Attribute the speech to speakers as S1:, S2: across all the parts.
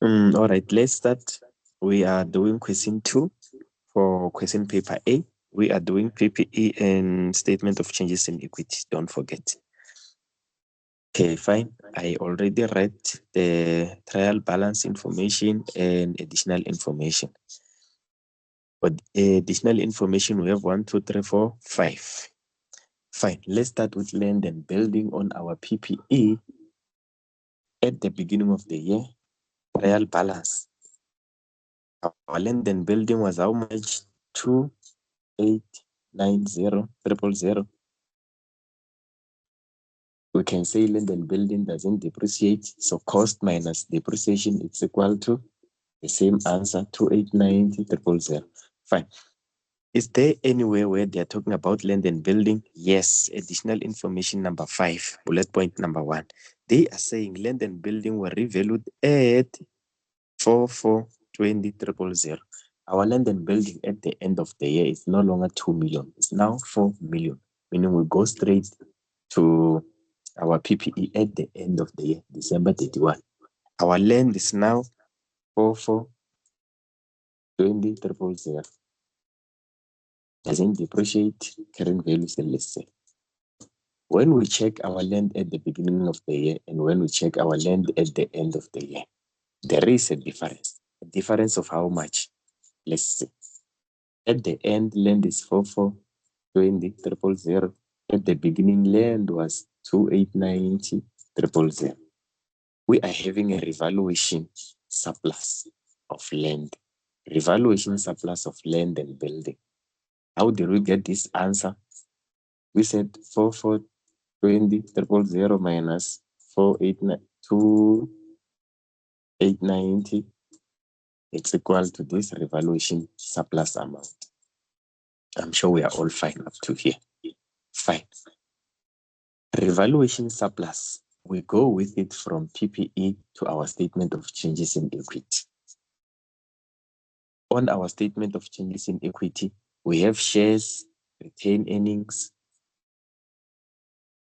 S1: All right, let's start. We are doing question 2 for question paper A. We are doing PPE and statement of changes in equity. Don't forget. Okay, fine. I already read the trial balance information and additional information. But additional information, we have 1, 2, 3, 4, 5. Fine. Let's start with land and building on our PPE at the beginning of the year. Trial balance. Our land and building was how much? 2,890,000. We can say land and building doesn't depreciate, so cost minus depreciation is equal to the same answer, 2,890,000. Fine. Is there anywhere where they are talking about land and building? Yes. Additional information number 5, bullet point number 1. They are saying land and building were revalued at 4,420,000. Our land and building at the end of the year is no longer 2 million. It's now 4 million, meaning we go straight to our PPE at the end of the year, December 31. Our land is now 4,420,000. Doesn't depreciate, current value is the same. When we check our land at the beginning of the year and when we check our land at the end of the year, there is a difference. A difference of how much? Let's see. At the end, land is 4,420,000. At the beginning, land was 2,890,000. We are having a revaluation surplus of land. Revaluation surplus of land and building. How did we get this answer? We said 4,420,000 minus 2,890. It's equal to this revaluation surplus amount. I'm sure we are all fine up to here. Fine. Revaluation surplus, we go with it from PPE to our statement of changes in equity. On our statement of changes in equity, we have shares, retained earnings,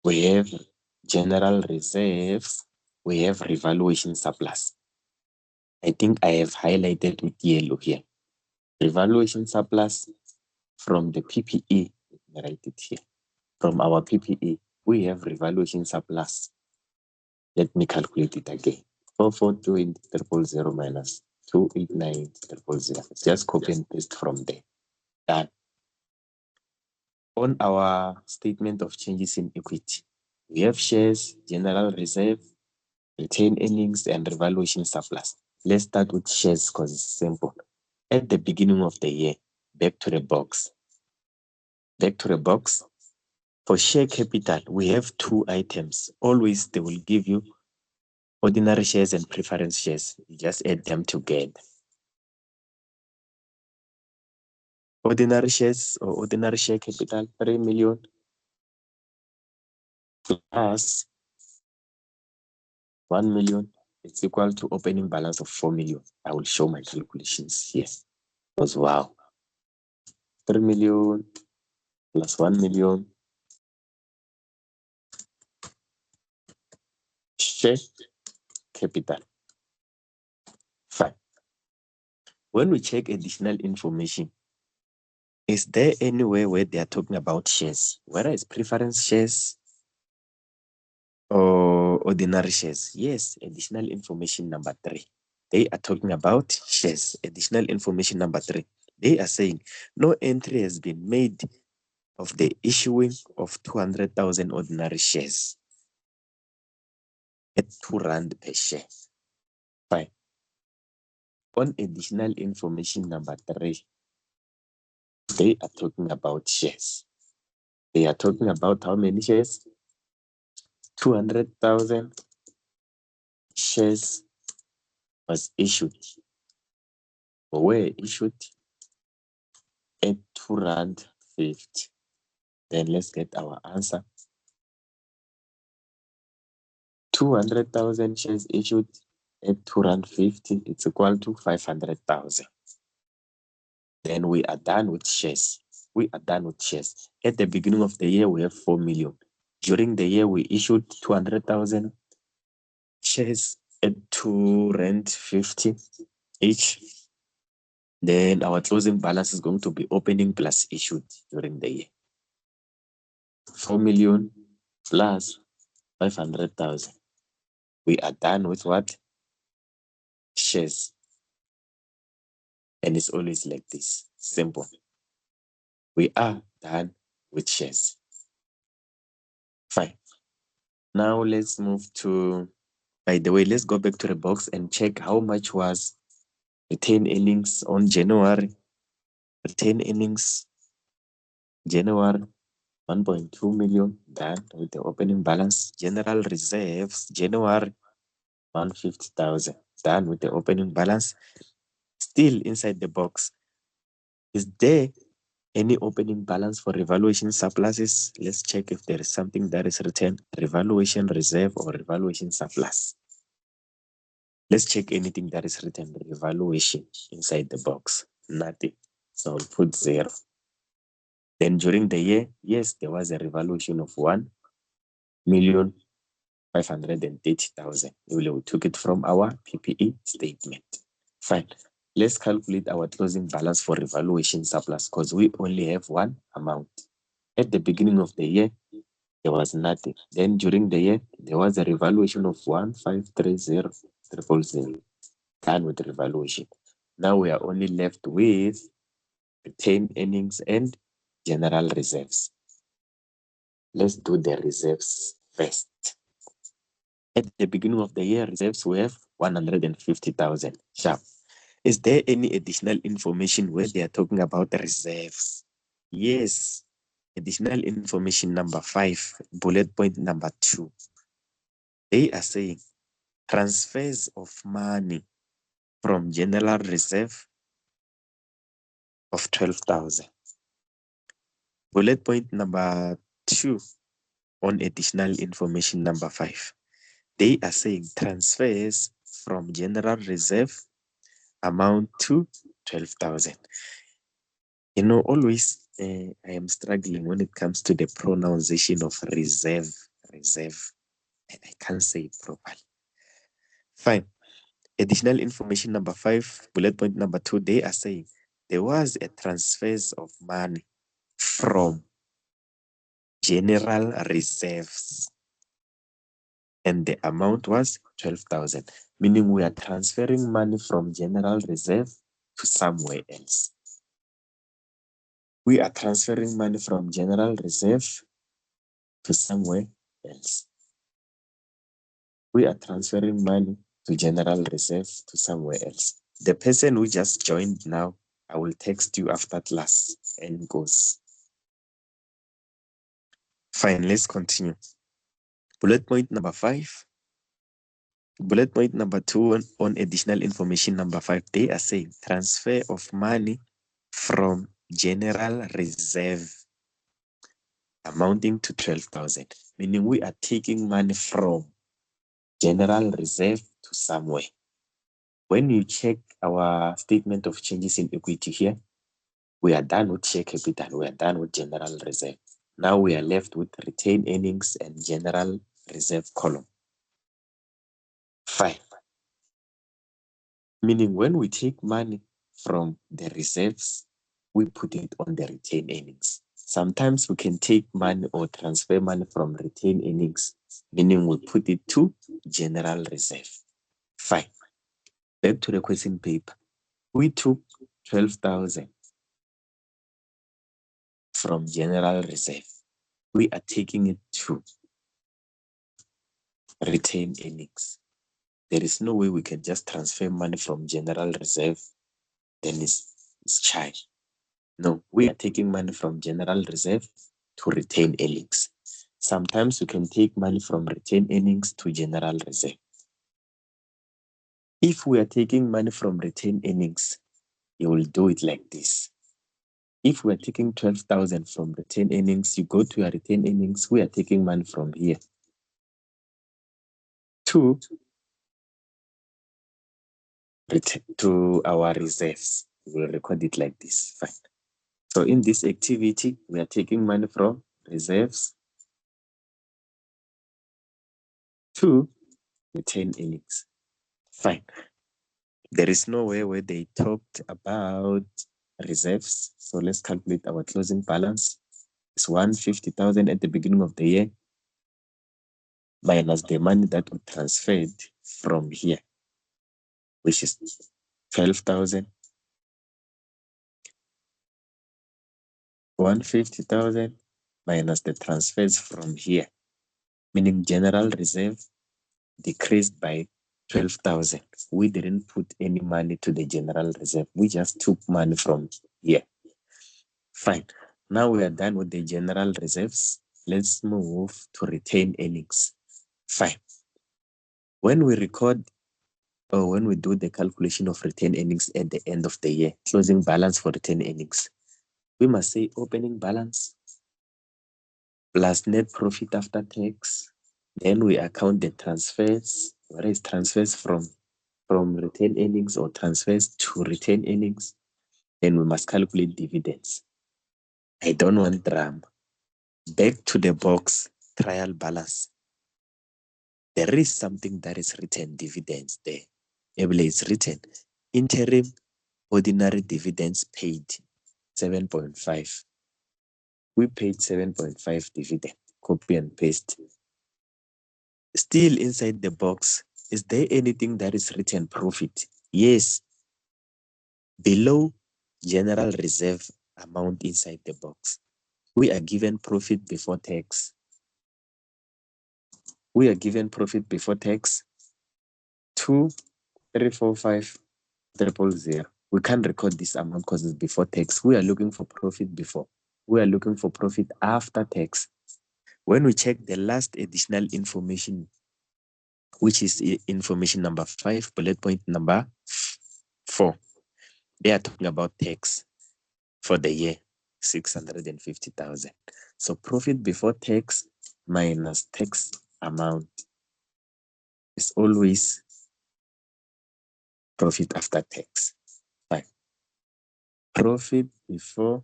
S1: we have general reserves, we have revaluation surplus. I think I have highlighted with yellow here. Revaluation surplus from the PPE, let me write it here. From our PPE, we have revaluation surplus. Let me calculate it again. 4,420,000 minus 2,890,000. Just copy and paste from there. Done. On our statement of changes in equity, we have shares, general reserve, retained earnings, and revaluation surplus. Let's start with shares because it's simple. At the beginning of the year, back to the box. Back to the box. For share capital, we have 2 items. Always they will give you ordinary shares and preference shares. You just add them together. Ordinary shares or ordinary share capital, 3 million plus 1 million. It's equal to opening balance of 4 million. I will show my calculations here. Because wow. 3 million plus 1 million. Share capital. Fine. When we check additional information, is there anywhere where they are talking about shares? Whether it's preference shares or ordinary shares? Yes, additional information number 3. They are talking about shares. Additional information number 3. They are saying no entry has been made of the issuing of 200,000 ordinary shares at 2 rand per share. Fine. On additional information number 3, they are talking about shares. They are talking about how many shares? 200,000 shares was issued or were issued at 2 rand 50. Then let's get our answer. 200,000 shares issued at 2 rand 50. It's equal to 500,000. Then we are done with shares. We are done with shares. At the beginning of the year, we have 4 million. During the year, we issued 200,000 shares. at 2 rand 50 each. Then our closing balance is going to be opening plus issued during the year. 4 million plus 500,000. We are done with what? Shares. And it's always like this. Simple. We are done with shares. Fine. Now let's move to, by the way, let's go back to the box and check how much was retained earnings on January. Retained earnings, January, 1.2 million, done with the opening balance. General reserves, January, 150,000, done with the opening balance. Still inside the box, is there any opening balance for revaluation surpluses? Let's check if there is something that is written revaluation reserve or revaluation surplus. Let's check anything that is written revaluation inside the box. Nothing. So I'll put 0. Then during the year, yes, there was a revaluation of 1,530,000. We took it from our PPE statement. Fine. Let's calculate our closing balance for revaluation surplus because we only have one amount. At the beginning of the year, there was nothing. Then during the year, there was a revaluation of 1,530,000. Done with the revaluation. Now we are only left with retained earnings and general reserves. Let's do the reserves first. At the beginning of the year, reserves we have 150,000. Sharp. Is there any additional information where they are talking about the reserves? Yes. Additional information number 5, bullet point number 2. They are saying transfers of money from general reserve of 12,000. Bullet point number 2 on additional information number 5. They are saying transfers from general reserve amount to 12,000. You know, always I am struggling when it comes to the pronunciation of reserve. Reserve. I can't say it properly. Fine. Additional information number 5, bullet point number 2, they are saying there was a transfers of money from general reserves and the amount was 12,000, meaning we are transferring money from general reserve to somewhere else. We are transferring money from general reserve to somewhere else. We are transferring money to general reserve to somewhere else. The person who just joined now, I will text you after class and goes. Fine, let's continue. Bullet point number 5. Bullet point number 2 on additional information number 5, they are saying transfer of money from general reserve amounting to 12,000, meaning we are taking money from general reserve to somewhere. When you check our statement of changes in equity here, we are done with share capital, we are done with general reserve. Now we are left with retained earnings and general reserve column. 5. Meaning when we take money from the reserves, we put it on the retained earnings. Sometimes we can take money or transfer money from retained earnings, meaning we put it to general reserve. Fine. Back to the question paper. We took 12,000 from general reserve. We are taking it to retained earnings. There is no way we can just transfer money from general reserve, then it's charge. No, we are taking money from general reserve to retained earnings. Sometimes we can take money from retained earnings to general reserve. If we are taking money from retained earnings, you will do it like this. If we are taking 12,000 from retained earnings, you go to your retained earnings, we are taking money from here to our reserves. We will record it like this. Fine. So in this activity, we are taking money from reserves to retained earnings. Fine. There is nowhere where they talked about reserves. So let's calculate our closing balance. It's 150,000 at the beginning of the year minus the money that we transferred from here, which is 12,000. 150,000 minus the transfers from here, meaning general reserve decreased by 12,000. We didn't put any money to the general reserve. We just took money from here. Fine. Now we are done with the general reserves. Let's move to retained earnings. Fine. When we record or when we do the calculation of retained earnings at the end of the year, closing balance for retained earnings, we must say opening balance plus net profit after tax. Then we account the transfers, whether it's transfers from retained earnings or transfers to retained earnings. Then we must calculate dividends. I don't want drama. Back to the box, trial balance. There is something that is written, dividends there. It's written interim ordinary dividends paid 7.5. We paid 7.5 dividend, copy and paste. Still inside the box, is there anything that is written profit? Yes. Below general reserve amount inside the box, we are given profit before tax. We are given profit before tax 2,345,000. We can't record this amount because it's before tax. We are looking for profit before. We are looking for profit after tax. When we check the last additional information, which is information number 5, bullet point number 4, they are talking about tax for the year, 650,000. So profit before tax minus tax amount is always profit after tax. Fine. Profit before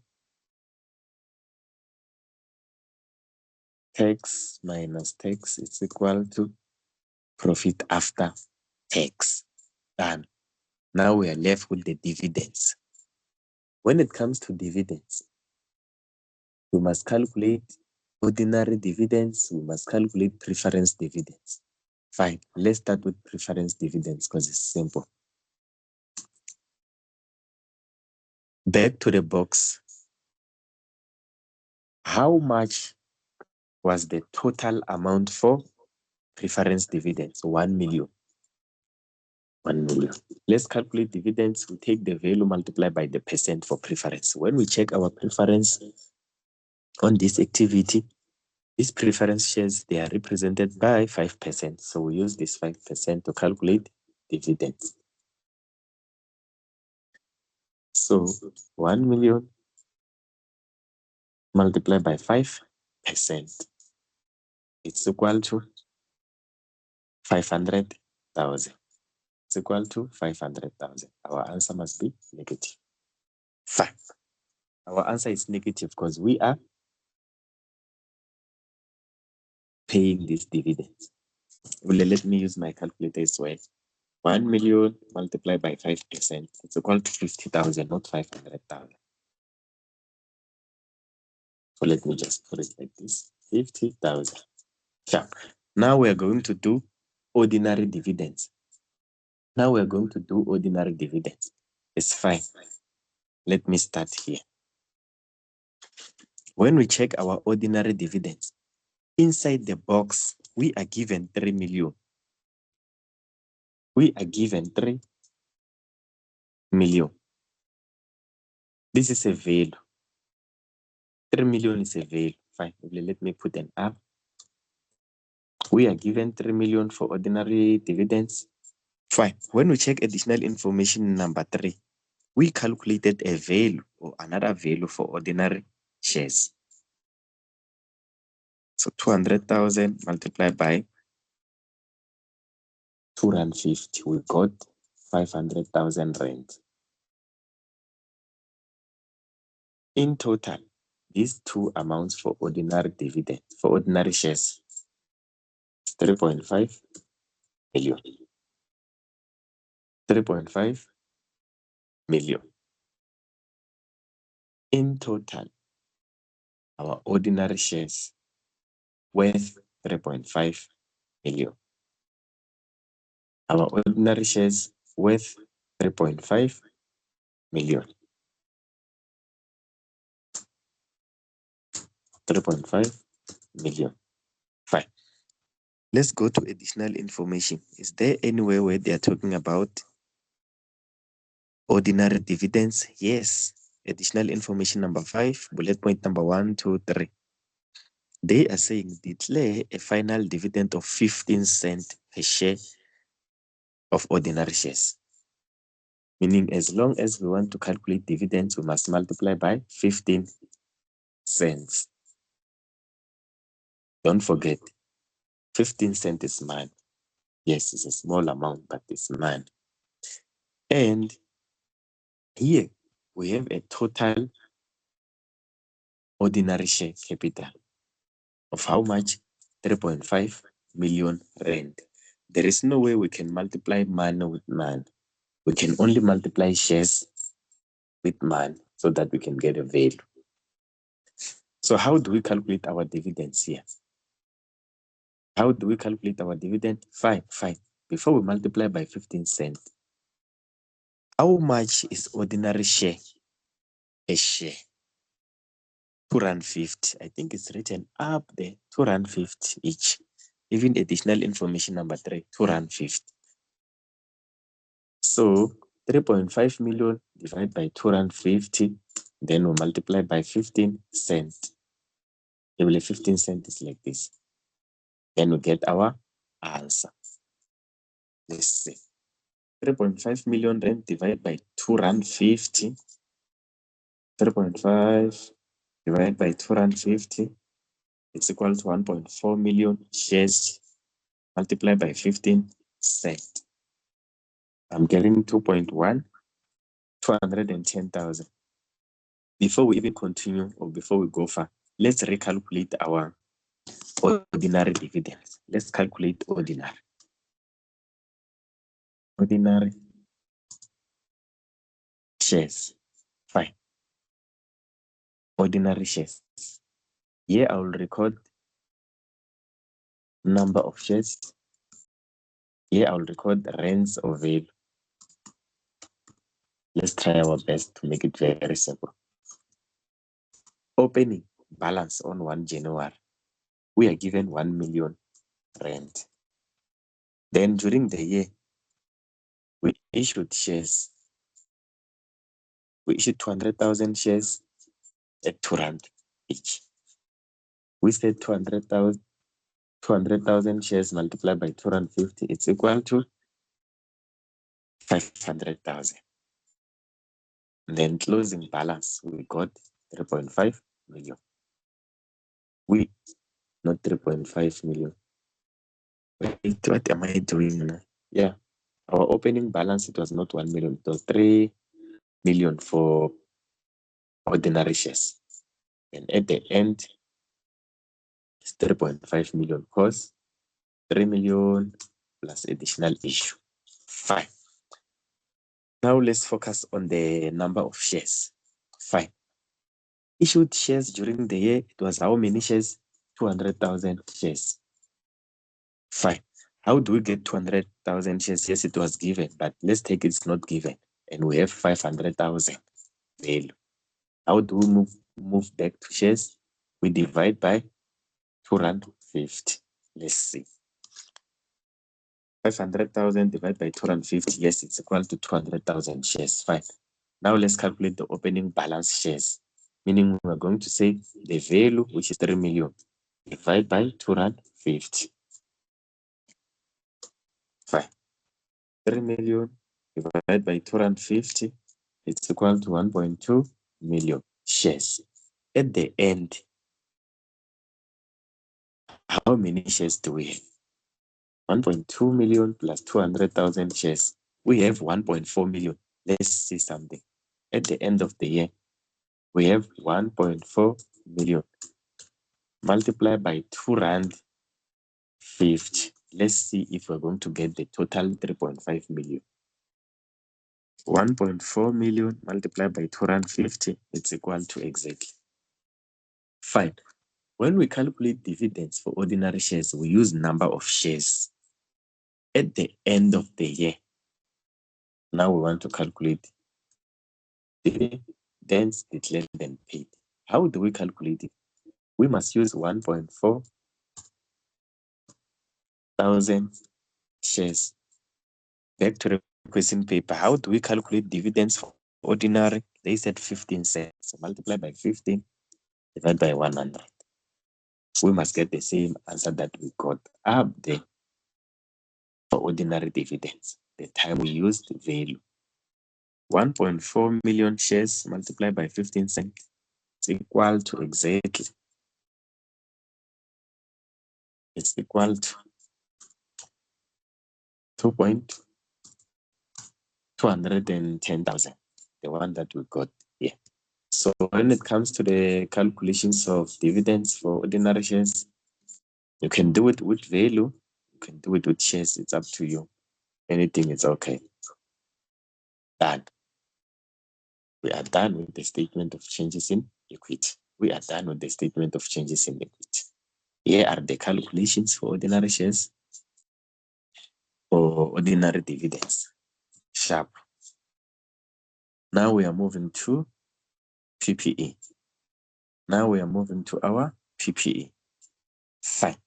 S1: tax minus tax is equal to profit after tax. Done. Now we are left with the dividends. When it comes to dividends, we must calculate ordinary dividends, we must calculate preference dividends. Fine, let's start with preference dividends because it's simple. Back to the box. How much was the total amount for preference dividends? 1 million. 1 million. Let's calculate dividends. We take the value multiplied by the percent for preference. When we check our preference on this activity, these preference shares, they are represented by 5%. So we use this 5% to calculate dividends. So 1 million multiplied by 5%, it's equal to 500,000. It's equal to 500,000. Our answer must be negative. Fine. Our answer is negative because we are paying these dividends. Well, let me use my calculator as well. 1 million multiplied by 5%, it's equal to 50,000, not 500,000. So let me just put it like this, 50,000. Sure. Now we're going to do ordinary dividends. Now we're going to do ordinary dividends. It's fine. Let me start here. When we check our ordinary dividends, inside the box, we are given 3 million. We are given 3 million. This is a value. 3 million is a value. Fine. Let me put an R. We are given 3 million for ordinary dividends. Fine. When we check additional information number 3, we calculated a value or another value for ordinary shares. So 200,000 multiplied by 250, we got 500,000 rand. In total, these two amounts for ordinary dividend, for ordinary shares, 3.5 million. 3.5 million. In total, our ordinary shares worth 3.5 million. Our ordinary shares worth 3.5 million. 3.5 million. Fine. Let's go to additional information. Is there anywhere where they are talking about ordinary dividends? Yes. Additional information number 5, bullet point number 1, 2, 3. They are saying declare a final dividend of 15 cents per share of ordinary shares. Meaning, as long as we want to calculate dividends, we must multiply by 15 cents. Don't forget, 15 cents is mine. Yes, it's a small amount, but it's mine. And here we have a total ordinary share capital of how much? 3.5 million rand. There is no way we can multiply man with man. We can only multiply shares with man so that we can get a value. So how do we calculate our dividends here? How do we calculate our dividend? Fine. Before we multiply by 15 cents, how much is ordinary share a share? 2.50 Rand. I think it's written up there, 2.50 Rand each. Even additional information number 3, 2.50 Rand. So 3.5 million divided by 2.50 Rand, then we multiply by 15 cents. 15 cents is like this. Then we get our answer. Let's see. 3.5 million rand divided by 2.50 Rand. 3.5 divided by 2.50 Rand. It's equal to 1.4 million shares multiplied by 15 cents. I'm getting 2.1, 210,000. Before we even continue or before we go far, let's recalculate our ordinary dividends. Let's calculate ordinary. Ordinary shares. Fine. Ordinary shares. Here I will record number of shares. Here I will record rands of value. Let's try our best to make it very simple. Opening balance on 1 January. We are given 1 million rand. Then during the year, we issued shares. We issued 200,000 shares at 2 Rand each. We said 200,000 shares multiplied by 250, it's equal to 500,000. Then closing balance, we got 3.5 million. Not 3.5 million. Wait, what am I doing now? Yeah, our opening balance, it was not 1 million, it was 3 million for ordinary shares. And at the end, it's 3.5 million cost, 3 million plus additional issue. Fine. Now let's focus on the number of shares. Fine. Issued shares during the year, it was how many shares? 200,000 shares. Fine. How do we get 200,000 shares? Yes, it was given, but let's take it's not given. And we have 500,000 value. How do we move back to shares? We divide by 250. Let's see. 500,000 divided by 250. Yes, it's equal to 200,000 shares. Fine. Now let's calculate the opening balance shares. Meaning we're going to say the value, which is 3 million, divided by 250. Fine. 3 million divided by 250, it's equal to 1.2 million shares. At the end, how many shares do we have? 1.2 million plus 200,000 shares. We have 1.4 million. Let's see something. At the end of the year, we have 1.4 million multiplied by 2 Rand 50. Let's see if we're going to get the total 3.5 million. 1.4 million multiplied by 250, it's equal to exactly. Fine. When we calculate dividends for ordinary shares, we use number of shares at the end of the year. Now we want to calculate dividends declared and paid. How do we calculate it? We must use 1.4 thousand shares. Back to the question paper. How do we calculate dividends for ordinary? They said 15 cents. So multiply by 15, divide by 100. We must get the same answer that we got up there for ordinary dividends. The time we used value. 1.4 million shares multiplied by 15 cents is equal to exactly. It's equal to 2.210,000, the one that we got here. So when it comes to the calculations of dividends for ordinary shares, you can do it with value, you can do it with shares, it's up to you. Anything is okay. Done. We are done with the statement of changes in equity. We are done with the statement of changes in equity. Here are the calculations for ordinary shares or ordinary dividends. Sharp. Now we are moving to PPE. Now we are moving to our PPE. Fine.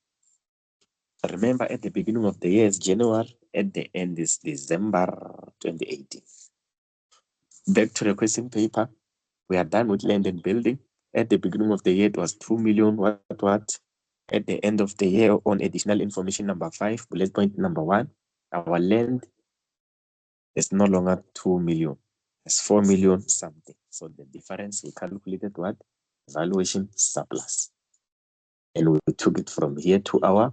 S1: Remember, at the beginning of the year is January, at the end is December 2018. Back to the question paper. We are done with land and building. At the beginning of the year, it was 2 million. What? At the end of the year, on additional information number 5, bullet point number 1, our land is no longer 2 million. It's 4 million something. So the difference, we calculated what? Valuation surplus. And we took it from here to our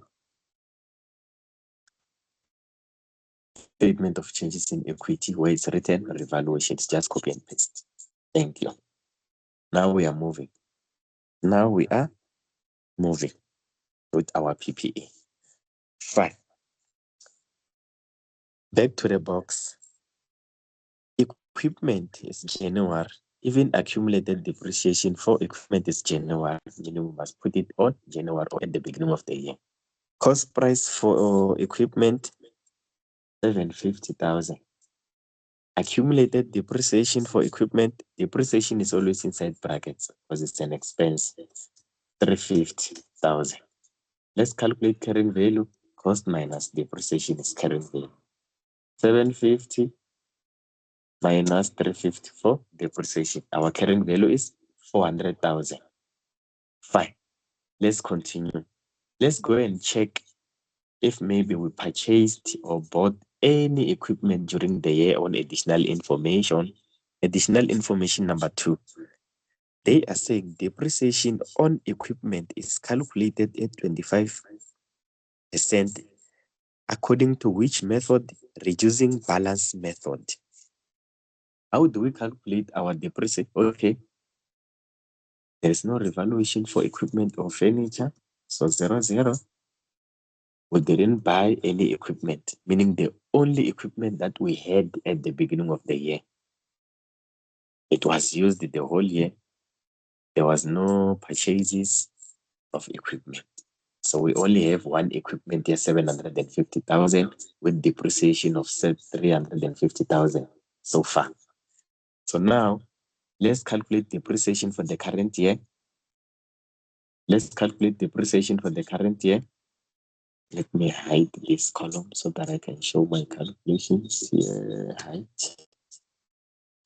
S1: statement of changes in equity, where it's written revaluation. It's just copy and paste. Thank you. Now we are moving. Now we are moving with our PPE. Fine. Back to the box. Equipment is January. Even accumulated depreciation for equipment is January. Meaning we must put it on January or at the beginning of the year. Cost price for equipment, 750,000. Accumulated depreciation for equipment, depreciation is always inside brackets because it's an expense, 350,000. Let's calculate carrying value. Cost minus depreciation is carrying value. 750 minus 350 for depreciation. Our carrying value is 400,000. Fine. Let's continue. Let's go and check if maybe we purchased or bought any equipment during the year on additional information. Additional information number 2. They are saying depreciation on equipment is calculated at 25% according to which method? Reducing balance method. How do we calculate our depreciation? Okay. There is no revaluation for equipment or furniture. So 0. We didn't buy any equipment, meaning the only equipment that we had at the beginning of the year. It was used the whole year. There was no purchases of equipment. So we only have one equipment here, 750,000, with depreciation of 350,000 so far. So now let's calculate depreciation for the current year. Let's calculate depreciation for the current year. Let me hide this column so that I can show my calculations here. Hide.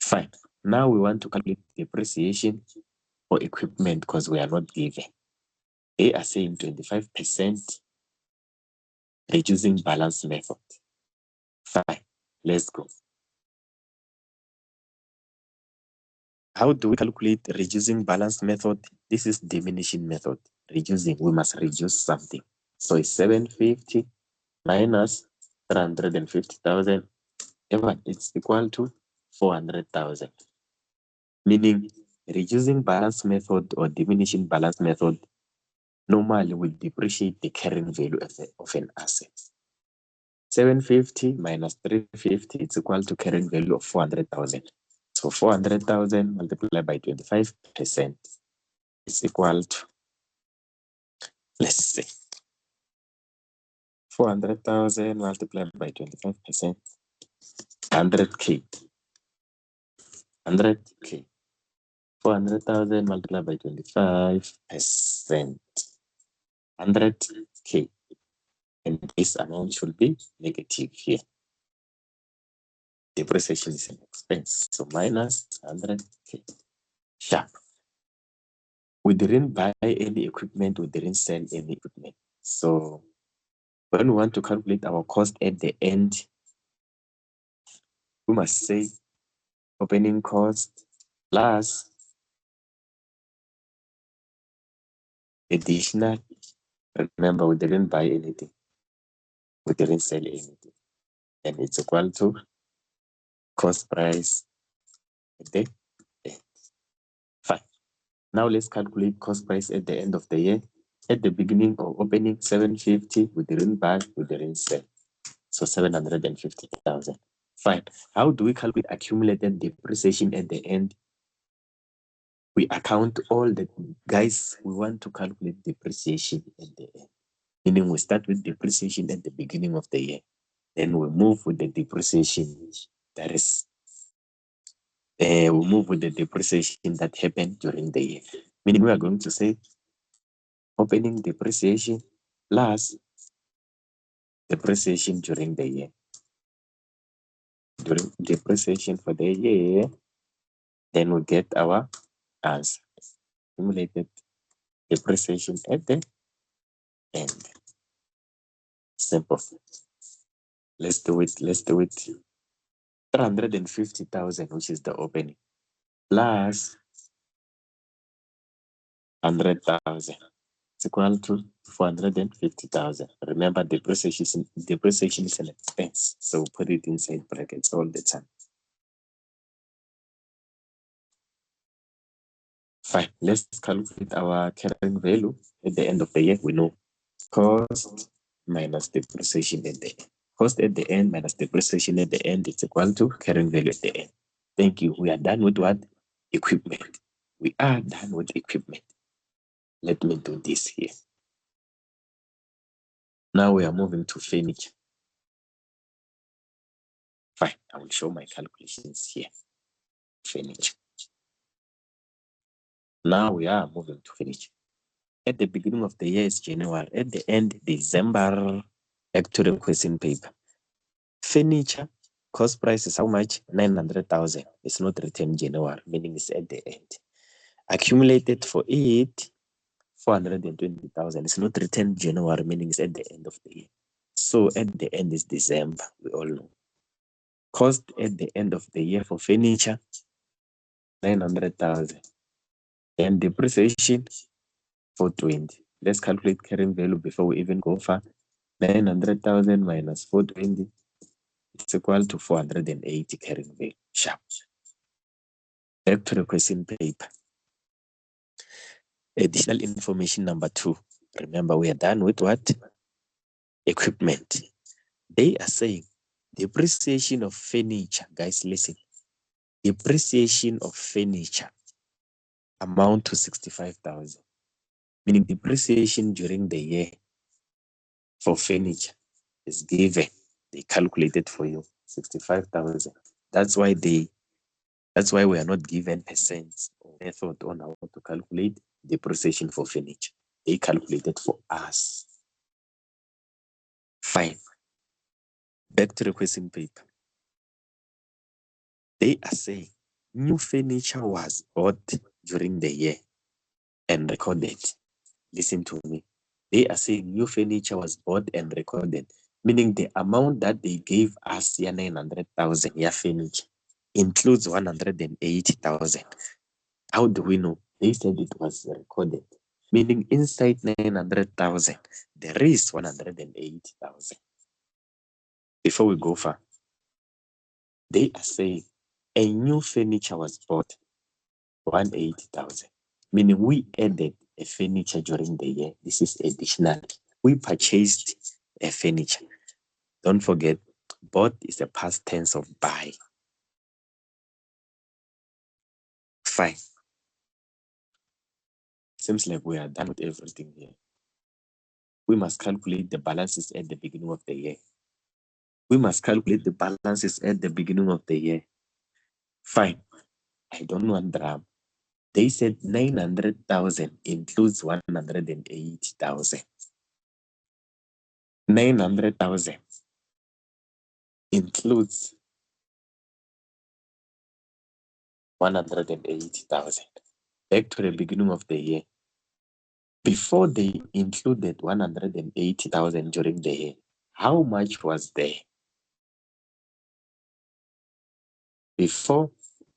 S1: Fine. Now we want to calculate depreciation for equipment because we are not given. They are saying 25% reducing balance method. Fine. Let's go. How do we calculate reducing balance method? This is diminishing method. Reducing, we must reduce something. So it's 750 minus 350,000. It's equal to 400,000. Meaning reducing balance method or diminishing balance method normally will depreciate the carrying value of an asset. 750 minus 350, it's equal to carrying value of 400,000. So 400,000 multiplied by 25% is equal to, let's see, 400,000 multiplied by 25%, 100K. 100K. 400,000 multiplied by 25%, 100K. And this amount should be negative here. Depreciation is an expense, so minus 100K. Sharp. We didn't buy any equipment, we didn't sell any equipment. So when we want to calculate our cost at the end, we must say opening cost plus additional. Remember, we didn't buy anything, we didn't sell anything, and it's equal to cost price at the end. Fine. Now let's calculate cost price at the end of the year. At the beginning of opening, 750, we didn't buy, we didn't sell. So 750,000. Fine. How do we calculate accumulated depreciation at the end? We account all the guys, we want to calculate depreciation at the end. Meaning we start with depreciation at the beginning of the year. Then we move with the depreciation that is, we move with the depreciation that happened during the year. Meaning we are going to say opening depreciation plus depreciation during the year. During depreciation for the year, then we get our answer. Accumulated depreciation at the end. Simple. Let's do it. 350,000, which is the opening, plus 100,000. It's equal to 450,000. Remember, depreciation is an expense, so put it inside brackets all the time. Fine. Let's calculate our carrying value at the end of the year. We know cost minus depreciation at the end. Cost at the end minus depreciation at the end is equal to carrying value at the end. Thank you. We are done with what? Equipment. We are done with equipment. Let me do this here. Now we are moving to furniture. Fine. I will show my calculations here. Furniture. Now we are moving to furniture. At the beginning of the year is January. At the end, December. Back to the question paper. Furniture cost price is how much? 900,000. It's not written January, meaning it's at the end. Accumulated for it, 420,000. It's not written January, meaning it's at the end of the year. So at the end is December, we all know. Cost at the end of the year for furniture, 900,000. And depreciation, 420. Let's calculate carrying value before we even go far. 900,000 minus 420. It's equal to 480 carrying value. Sharp. Back to the question paper. Additional information number 2. Remember, we are done with what? Equipment. They are saying depreciation of furniture. Guys, listen. Depreciation of furniture amount to 65,000. Meaning depreciation during the year for furniture is given. They calculated for you 65,000. That's why we are not given percents or method on how to calculate depreciation for furniture. They calculated for us. Fine. Back to the question paper. They are saying new furniture was bought during the year and recorded. Listen to me. They are saying new furniture was bought and recorded, meaning the amount that they gave us, 900,000, furniture, includes 180,000. How do we know? They said it was recorded, meaning inside 900,000, there is 180,000. Before we go far, they are saying a new furniture was bought, 180,000, meaning we added a furniture during the year. This is additional. We purchased a furniture. Don't forget, bought is a past tense of buy. Fine. Seems like we are done with everything here. We must calculate the balances at the beginning of the year. Fine. I don't want drum. They said 900,000 includes 180,000. 900,000 includes 180,000. Back to the beginning of the year. Before they included 180,000 during the year, how much was there? Before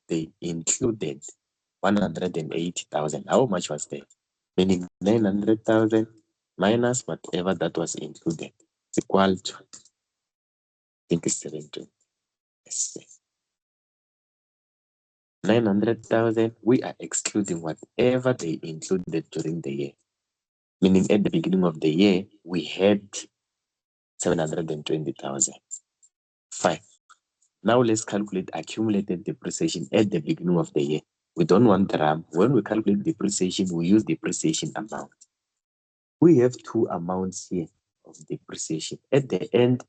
S1: they included 180,000, how much was there? Meaning 900,000 minus whatever that was included is equal to, I think it's 720. Yes. 900,000, we are excluding whatever they included during the year. Meaning at the beginning of the year, we had 720,000. Fine. Now let's calculate accumulated depreciation at the beginning of the year. We don't want the RAM. When we calculate depreciation, we use depreciation amount. We have two amounts here of depreciation. At the end,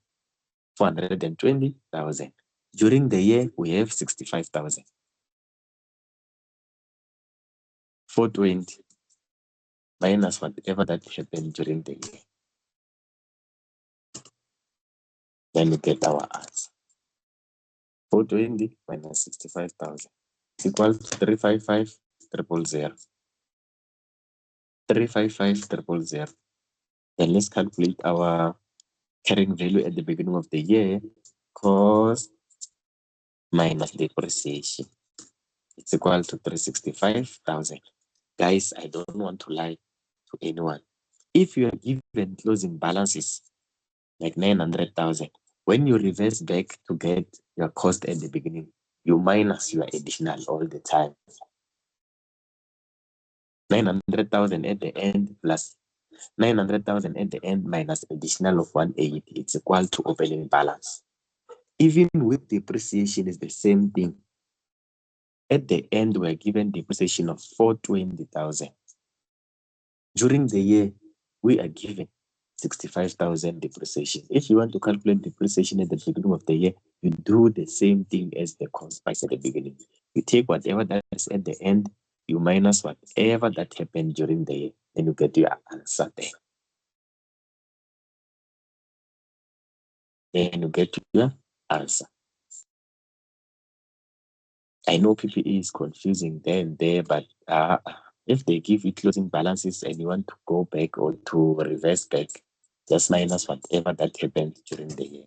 S1: 420,000. During the year, we have 65,000. 420 minus whatever that happened during the year. Then we get our answer. 420 minus 65,000 is equal to 355,000. 355,000. Then let's calculate our carrying value at the beginning of the year. Cost minus depreciation. It's equal to 365,000. Guys, I don't want to lie to anyone. If you are given closing balances like 900,000, when you reverse back to get your cost at the beginning, you minus your additional all the time. 900,000 at the end plus 900,000 at the end minus additional of 180, it's equal to opening balance. Even with depreciation, is the same thing. At the end, we're given depreciation of 420,000. During the year, we are given 65,000 depreciation. If you want to calculate depreciation at the beginning of the year, you do the same thing as the cost price at the beginning. You take whatever that is at the end, you minus whatever that happened during the year, then you get your answer there. Then you get your answer. I know PPE is confusing there and there, but if they give you closing balances and you want to go back or to reverse back, just minus whatever that happened during the year,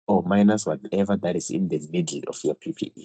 S1: or minus whatever that is in the middle of your PPE.